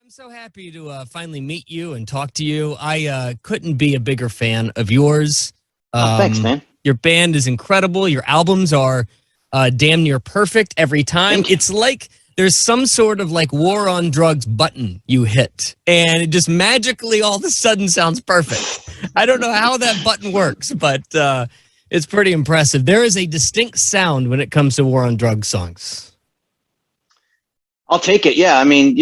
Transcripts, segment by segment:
I'm so happy to finally meet you and talk to you. I couldn't be a bigger fan of yours. Oh, thanks, man. Your band is incredible. Your albums are damn near perfect every time. Thank you. It's like there's some sort of like war on drugs button you hit, and it just magically all of a sudden sounds perfect. I don't know how that button works, but it's pretty impressive. There is a distinct sound when it comes to war on drugs songs. I'll take it. Yeah, I mean,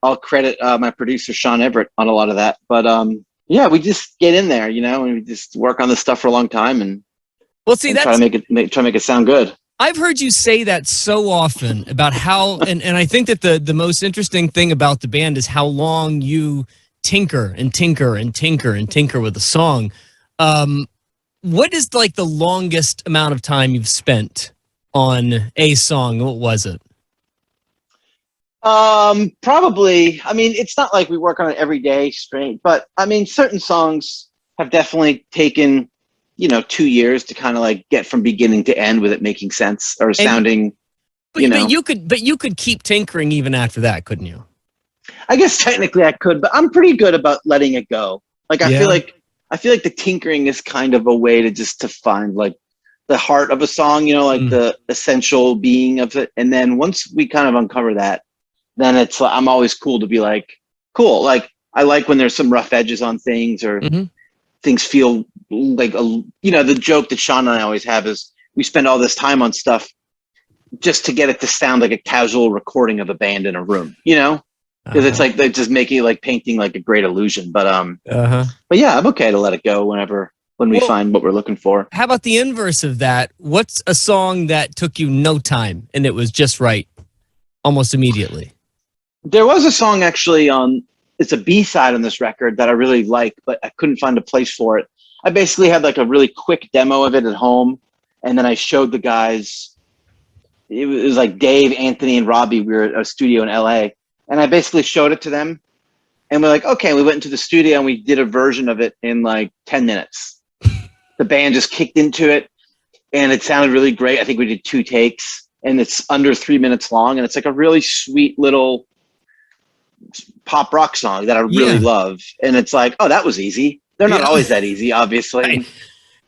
I'll credit my producer Sean Everett on a lot of that. But yeah, we just get in there, and we just work on this stuff for a long time, and See, try to make it sound good. I've heard you say that so often about how, and I think that the most interesting thing about the band is how long you tinker and tinker and tinker and tinker with a song. What is like the longest amount of time you've spent on a song? What was it? Probably. I mean, it's not like we work on it every day straight, but I mean, certain songs have definitely taken, 2 years to kind of like get from beginning to end with it making sense or sounding. But you could keep tinkering even after that, couldn't you? I guess technically I could, but I'm pretty good about letting it go. Like I feel like the tinkering is kind of a way to find like the heart of a song, the essential being of it. And then once we kind of uncover that, then it's I'm always cool to be like, cool. Like I like when there's some rough edges on things or things feel like the joke that Sean and I always have is we spend all this time on stuff just to get it to sound like a casual recording of a band in a room, because it's like they're just making like painting like a great illusion. But yeah, I'm okay to let it go when we find what we're looking for. How about the inverse of that? What's a song that took you no time and it was just right almost immediately? There was a song actually it's a B-side on this record that I really like, but I couldn't find a place for it. I basically had like a really quick demo of it at home, and then I showed the guys. It was like Dave, Anthony, and Robbie. We were at a studio in LA, and I basically showed it to them, and we're like, okay. We went into the studio and we did a version of it in like 10 minutes. The band just kicked into it, and it sounded really great. I think we did 2 takes, and it's under 3 minutes long, and it's like a really sweet little pop rock song that I really love. And it's like, oh, that was easy. They're not always that easy, obviously. Right.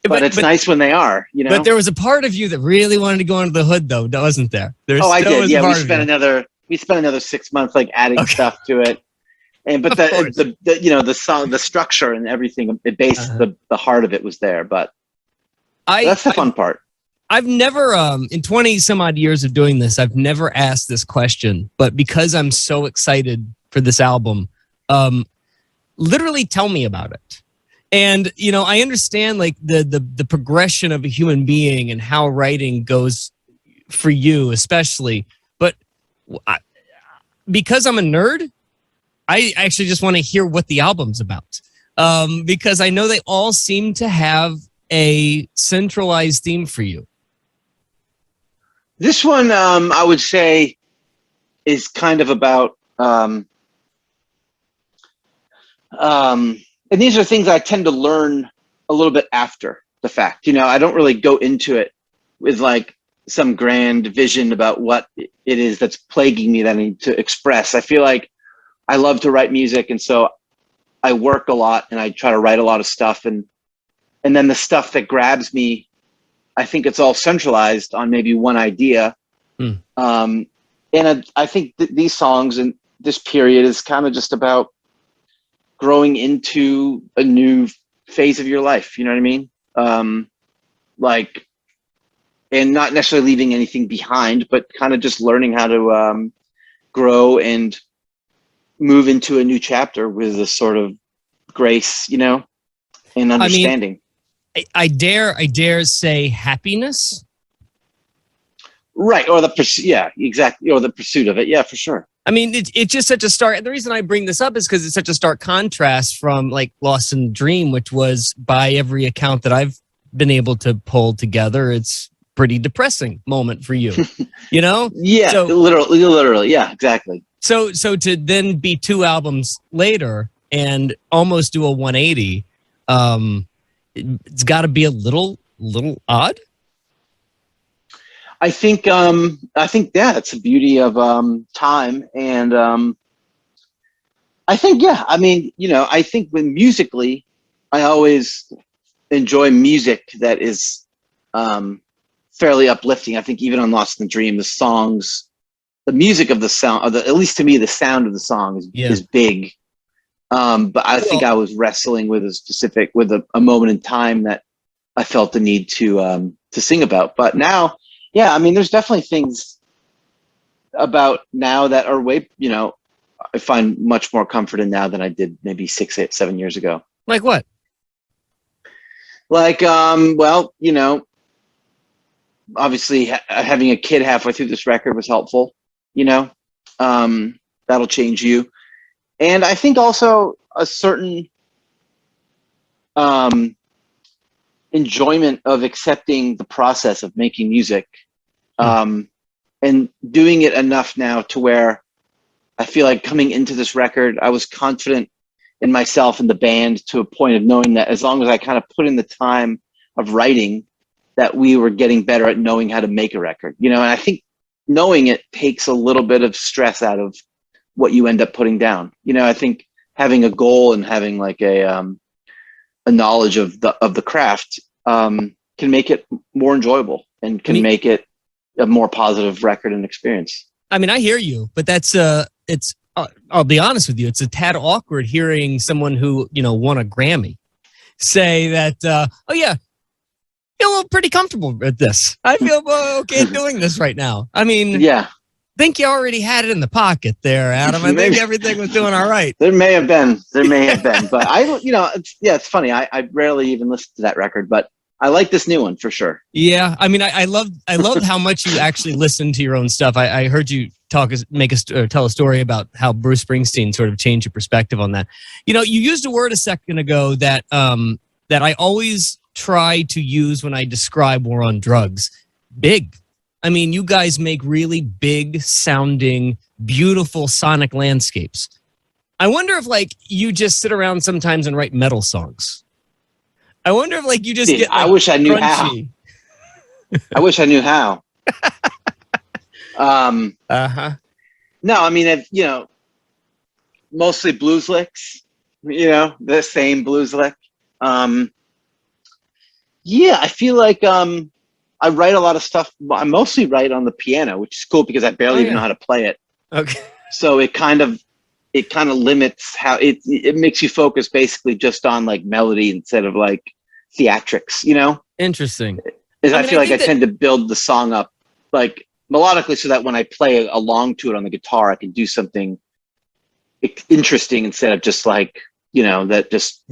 But it's nice when they are, But there was a part of you that really wanted to go under the hood, though, wasn't there? I did. Yeah, we spent another 6 months like adding stuff to it. But the song, the structure and everything, it based the heart of it was there. But that's the fun part. I've never, in 20 some odd years of doing this, I've never asked this question, but because I'm so excited for this album, literally tell me about it. And, I understand like the progression of a human being and how writing goes for you, especially, but because I'm a nerd, I actually just want to hear what the album's about. Because I know they all seem to have a centralized theme for you. This one, I would say, is kind of about, and these are things I tend to learn a little bit after the fact. I don't really go into it with like some grand vision about what it is that's plaguing me that I need to express. I feel like I love to write music, and so I work a lot and I try to write a lot of stuff, and then the stuff that grabs me, I think it's all centralized on maybe one idea. And I think these songs and this period is kind of just about growing into a new phase of your life. You know what I mean? And not necessarily leaving anything behind, but kind of just learning how to grow and move into a new chapter with a sort of grace, and understanding. I mean, I dare say happiness. Right. Or exactly. Or the pursuit of it. Yeah, for sure. I mean, it's just such a stark. The reason I bring this up is because it's such a stark contrast from like Lost in the Dream, which was by every account that I've been able to pull together, it's pretty depressing moment for you, Yeah. So, literally. Yeah, exactly. So to then be 2 albums later and almost do a 180, it's got to be a little odd. I think it's the beauty of time, and I think, yeah. I mean, I think with musically, I always enjoy music that is fairly uplifting. I think even on Lost in the Dream, the songs, the music of the sound, at least to me, the sound of the song is big. But I think I was wrestling with a moment in time that I felt the need to sing about. But now, yeah, I mean, there's definitely things about now that are way, I find much more comfort in now than I did maybe 6, 8, 7 years ago. Like what? Like, well, obviously having a kid halfway through this record was helpful, that'll change you. And I think also a certain enjoyment of accepting the process of making music and doing it enough now to where I feel like coming into this record, I was confident in myself and the band to a point of knowing that as long as I kind of put in the time of writing, that we were getting better at knowing how to make a record, and I think knowing it takes a little bit of stress out of what you end up putting down. I think having a goal and having like a knowledge of the craft can make it more enjoyable and can make it a more positive record and experience. I mean, I hear you, but that's it's. I'll be honest with you. It's a tad awkward hearing someone who won a Grammy say that. Oh yeah, feel pretty comfortable with this. I feel okay doing this right now. I mean, yeah. I think you already had it in the pocket there, Adam. I think everything was doing all right. There may have been, but it's funny. I rarely even listen to that record, but I like this new one for sure. Yeah, I mean, I loved how much you actually listen to your own stuff. I heard you tell a story about how Bruce Springsteen sort of changed your perspective on that. You used a word a second ago that that I always try to use when I describe War on Drugs. Big. I mean, you guys make really big sounding, beautiful sonic landscapes. I wonder if you just sit around sometimes and write metal songs. I wonder if you just get. I wish I knew crunchy. how. I wish I knew how. No, I mean, mostly blues licks. The same blues lick. Yeah, I feel like I write a lot of stuff. I mostly write on the piano, which is cool because I barely even know how to play it. Okay. So it kind of limits how it makes you focus basically just on like melody instead of like theatrics, Interesting. I feel like I tend to build the song up like melodically so that when I play along to it on the guitar, I can do something interesting instead of just like, that just,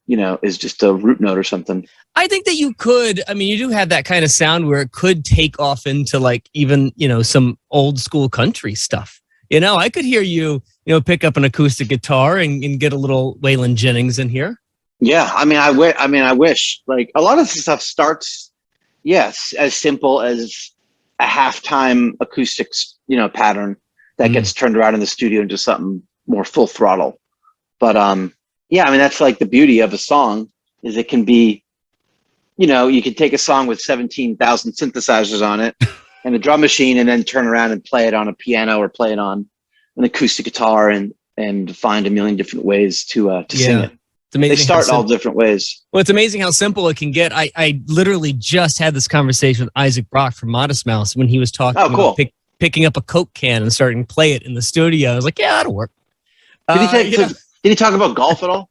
is just a root note or something. I think that you could, I mean, you do have that kind of sound where it could take off into like even, some old school country stuff. I could hear you, pick up an acoustic guitar and get a little Waylon Jennings in here. Yeah. I mean, I wish like a lot of the stuff starts, yes, as simple as a halftime acoustics, pattern that gets turned around in the studio into something more full throttle. But, yeah, I mean, that's like the beauty of a song is it can be, you can take a song with 17,000 synthesizers on it and a drum machine and then turn around and play it on a piano or play it on an acoustic guitar and find a million different ways to sing it. It's amazing. They start all different ways. Well, it's amazing how simple it can get. I literally just had this conversation with Isaac Brock from Modest Mouse when he was talking about picking up a Coke can and starting to play it in the studio. I was like, yeah, that'll work. Did he talk about golf at all?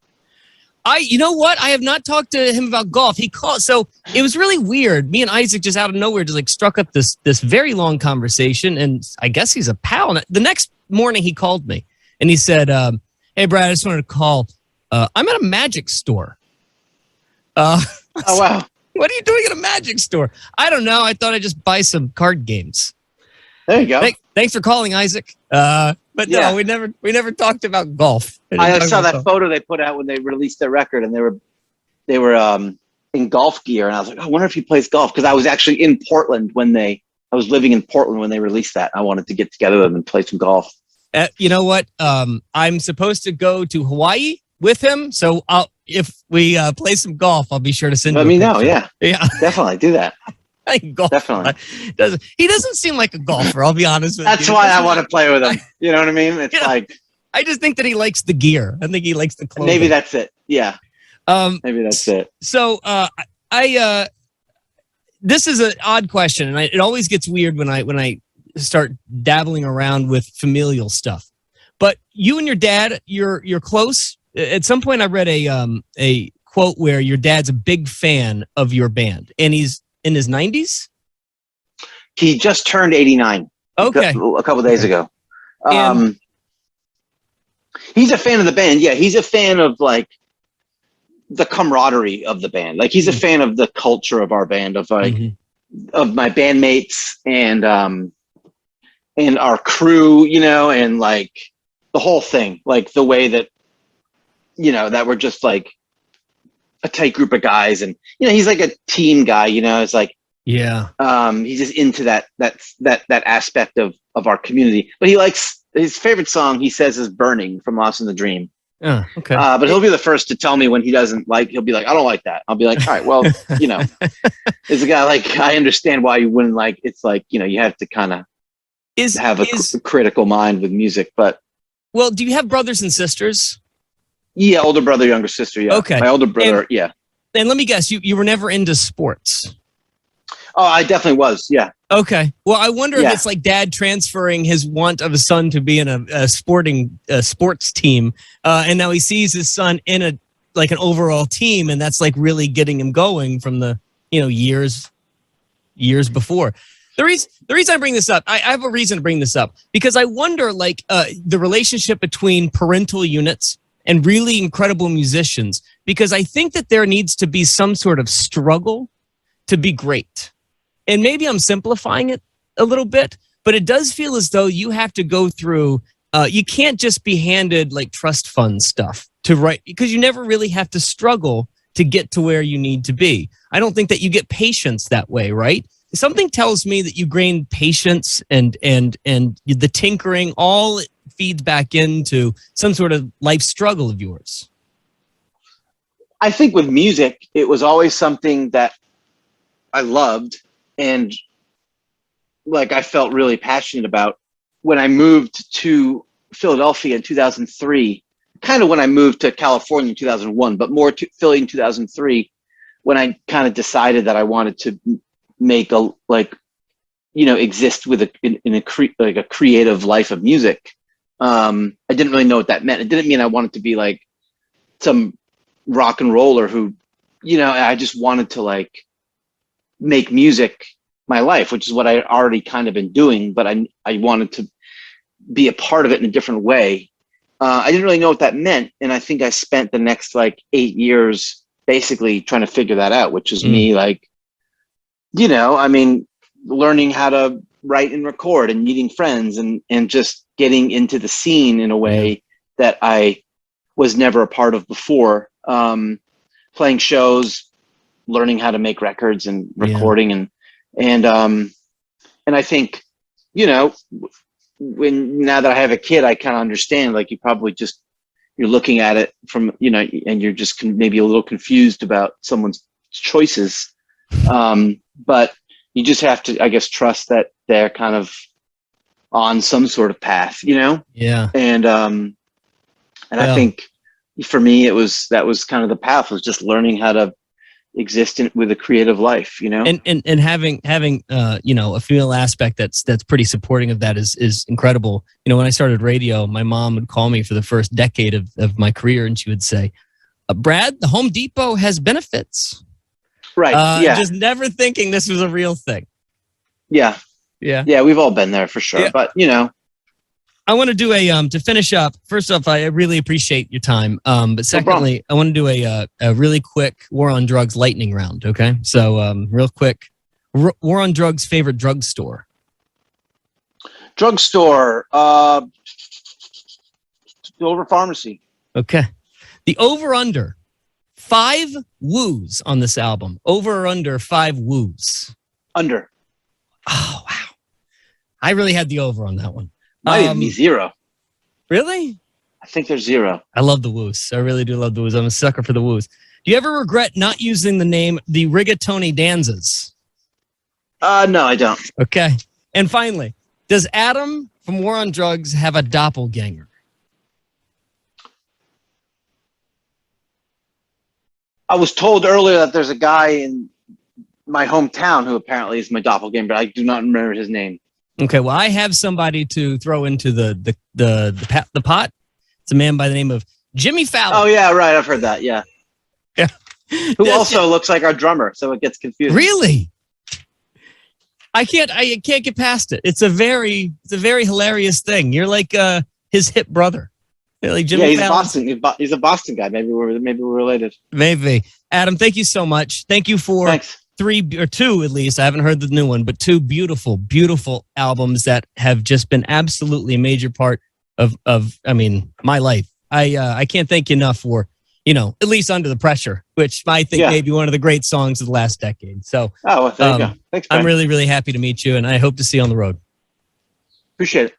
You know what? I have not talked to him about golf. He called, so it was really weird. Me and Isaac just out of nowhere just like struck up this very long conversation, and I guess he's a pal. And the next morning he called me and he said, "Hey, Brad, I just wanted to call. I'm at a magic store." Oh wow! What are you doing at a magic store? I don't know. I thought I'd just buy some card games. There you go. Thanks for calling, Isaac. But no, we never talked about golf. I saw that photo they put out when they released their record, and they were in golf gear, and I was like, I wonder if he plays golf because I was actually in Portland I was living in Portland when they released that. I wanted to get together with them and play some golf. You know what? I'm supposed to go to Hawaii with him, so if we play some golf, I'll be sure to send you. Let me know. Yeah, definitely do that. Golf. Definitely. He doesn't seem like a golfer, I'll be honest with you. That's why I want to play with him. You know what I mean? It's like I just think that he likes the gear. I think he likes the clothing. Maybe that's it. Yeah. Maybe that's it. So this is an odd question, and it always gets weird when I start dabbling around with familial stuff. But you and your dad, you're close. At some point, I read a quote where your dad's a big fan of your band, and he's in his 90s. He just turned 89. Okay, a couple days ago. He's a fan of the band. Yeah, he's a fan of like the camaraderie of the band. Like he's a fan of the culture of our band, of like of my bandmates and our crew, you know, and like the whole thing, like the way that, you know, that we're just like a tight group of guys, and you know, he's like a team guy, you know. It's like, yeah, he's just into that aspect of our community. But he likes, his favorite song, he says, is "Burning" from Lost in the Dream. Oh, okay. But he'll be the first to tell me when he doesn't like. He'll be like, "I don't like that." I'll be like, "All right, well, you know, as a guy, like, I understand why you wouldn't like. It's like, you know, you have to kind of have a critical mind with music." But well, do you have brothers and sisters? Yeah, older brother, younger sister. Yeah. Okay. My older brother. Yeah. And let me guess, you were never into sports. Oh, I definitely was. Yeah. Okay. Well, I wonder if it's like dad transferring his want of a son to be in a sports team, and now he sees his son in an overall team, and that's like really getting him going from the, you know, years before. The reason I bring this up, I have a reason to bring this up, because I wonder like the relationship between parental units and really incredible musicians, because I think that there needs to be some sort of struggle to be great. And maybe I'm simplifying it a little bit, but it does feel as though you have to go through, you can't just be handed like trust fund stuff to write, because you never really have to struggle to get to where you need to be. I don't think that you get patience that way, right? Something tells me that you gain patience and the tinkering all feeds back into some sort of life struggle of yours. I think with music, it was always something that I loved and like I felt really passionate about. When I moved to Philadelphia in 2003, kind of when I moved to California in 2001, but more to Philly in 2003, when I kind of decided that I wanted to make a, like, you know, exist with a creative life of music. I didn't really know what that meant. It didn't mean I wanted to be like some rock and roller who, you know, I just wanted to like make music my life, which is what I already kind of been doing, but I wanted to be a part of it in a different way. I didn't really know what that meant. And I think I spent the next like 8 years basically trying to figure that out, which is me like, you know, I mean, learning how to write and record and meeting friends and just getting into the scene in a way that I was never a part of before. Playing shows, learning how to make records and recording and I think, you know, now that I have a kid, I kind of understand, like you probably just, you're looking at it from, you know, and you're just maybe a little confused about someone's choices. But you just have to, I guess, trust that they're kind of on some sort of path, you know? Yeah. And I think for me, that was kind of the path, was just learning how to exist with a creative life, you know? And having you know, a female aspect that's pretty supporting of that is incredible. You know, when I started radio, my mom would call me for the first decade of my career, and she would say, Brad, the Home Depot has benefits. Right. Just never thinking this was a real thing. Yeah. We've all been there for sure. Yeah. But you know, I want to do to finish up. First off, I really appreciate your time. But secondly, I want to do a really quick War on Drugs lightning round. Okay, so real quick, War on Drugs favorite drugstore. Drugstore, Silver Pharmacy. Okay, the over under 5 woos on this album. Over or under 5 woos? Under. Oh wow, I really had the over on that one. Might even be 0. Really? I think there's 0. I love the woos. I really do love the woos. I'm a sucker for the woos. Do you ever regret not using the name the Rigatoni Danzas? No, I don't. Okay. And finally, does Adam from War on Drugs have a doppelganger? I was told earlier that there's a guy in my hometown who apparently is my doppelganger, but I do not remember his name. Okay, well, I have somebody to throw into the pot. It's a man by the name of Jimmy Fallon. Oh yeah, right. I've heard that. Yeah. Yeah. Who also looks like our drummer, so it gets confusing. Really? I can't get past it. It's a very hilarious thing. You're like his hip brother. You're like Jimmy he's Fallon. Boston. He's a Boston guy. Maybe we're related. Maybe. Adam, thank you so much. Thank you for Thanks. 3 or 2 at least. I haven't heard the new one, but 2 beautiful, beautiful albums that have just been absolutely a major part of my life. I can't thank you enough for, at least Under the Pressure, which I think may be one of the great songs of the last decade. So, well, there you go. Thanks, Ben. I'm really, really happy to meet you, and I hope to see you on the road. Appreciate it.